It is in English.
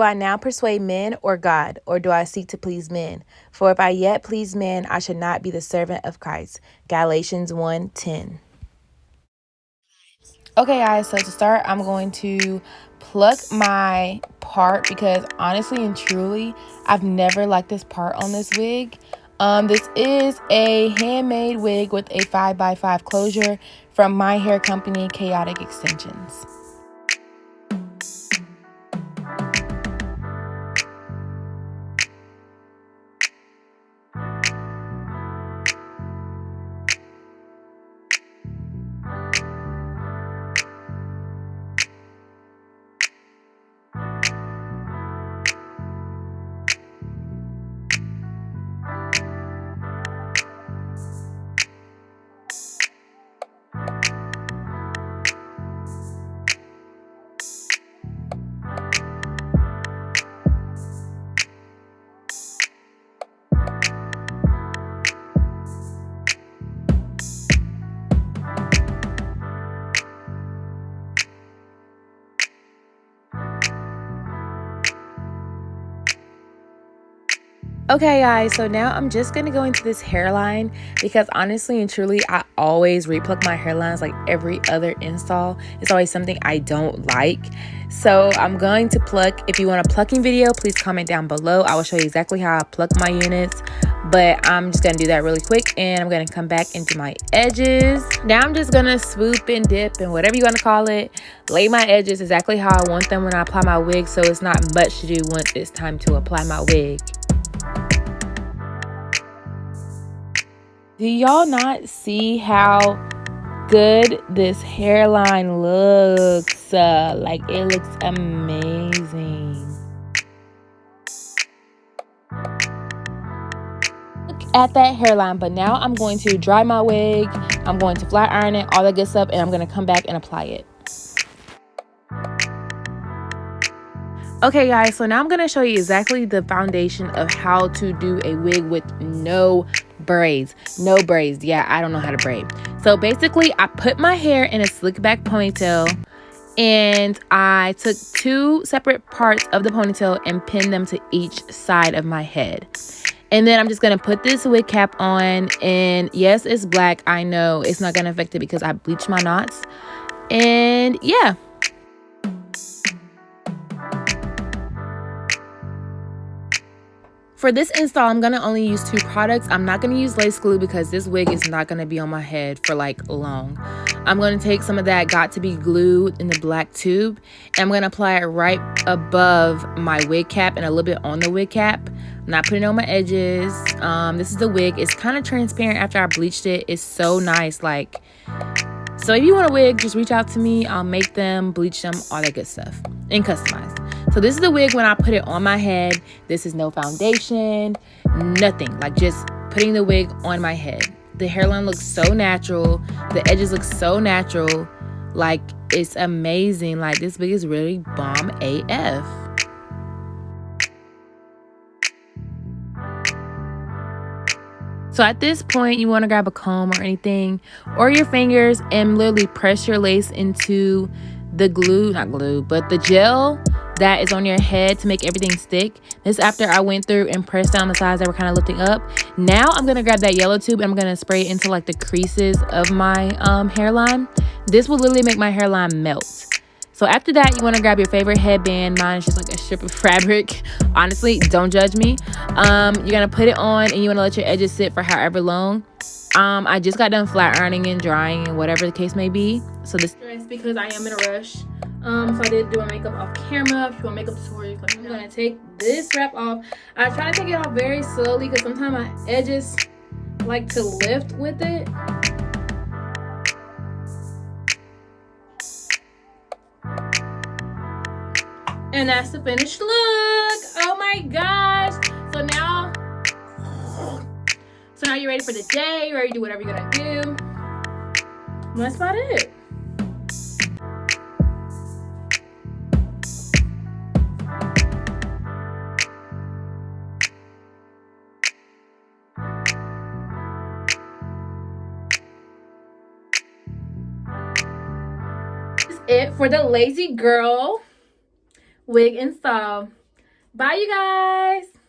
I now persuade men or God, or do I seek to please men? For if I yet please men, I should not be the servant of Christ. Galatians 1:10. Okay, guys, so to start, I'm going to pluck my part because honestly and truly, I've never liked this part on this wig. This is a handmade wig with a 5x5 closure from my hair company, Chaotic Extensions. Okay, guys, so now I'm just going to go into this hairline because honestly and truly, I always repluck my hairlines like every other install. It's always something I don't like. So I'm going to pluck. If you want a plucking video, please comment down below. I will show you exactly how I pluck my units. But I'm just going to do that really quick and I'm going to come back into my edges. Now I'm just going to swoop and dip and whatever you want to call it. Lay my edges exactly how I want them when I apply my wig. So it's not much to do once it's time to apply my wig. Do y'all not see how good this hairline looks? Like, it looks amazing. Look at that hairline, but now I'm going to dry my wig. I'm going to flat iron it, all that good stuff, and I'm going to come back and apply it. Okay, guys, so now I'm going to show you exactly the foundation of how to do a wig with no braids. No braids. Yeah, I don't know how to braid. So basically, I put my hair in a slick back ponytail and I took two separate parts of the ponytail and pinned them to each side of my head. And then I'm just going to put this wig cap on, and yes, it's black. I know it's not going to affect it because I bleached my knots. And yeah. For this install, I'm going to only use two products. I'm not going to use lace glue because this wig is not going to be on my head for like long. I'm going to take some of that Got to Be glue in the black tube and I'm going to apply it right above my wig cap and a little bit on the wig cap. I'm not putting it on my edges. This is the wig. It's kind of transparent after I bleached it. It's so nice. Like, so if you want a wig, just reach out to me. I'll make them, bleach them, all that good stuff, and customize. So this is the wig when I put it on my head. This is no foundation, nothing. Like, just putting the wig on my head. The hairline looks so natural. The edges look so natural. Like, it's amazing. Like, this wig is really bomb AF. So at this point, you want to grab a comb or anything, or your fingers, and literally press your lace into the glue, not glue, but the gel that is on your head to make everything stick. This after I went through and pressed down the sides that were kind of lifting up. Now I'm going to grab that yellow tube and I'm going to spray it into like the creases of my hairline. This will literally make my hairline melt. So after that, you want to grab your favorite headband. Mine is just like a strip of fabric. Honestly, don't judge me. You're going to put it on and you want to let your edges sit for however long. I just got done flat ironing and drying and whatever the case may be. So this is because I am in a rush. So I did do my makeup off camera. If you want makeup tutorials, I'm going to take this wrap off. I try to take it off very slowly because sometimes my edges like to lift with it. And that's the finished look. Oh my gosh. So now you're ready for the day. You're ready to do whatever you're gonna do. And that's about it. This is it for the lazy girl wig install. Bye, you guys.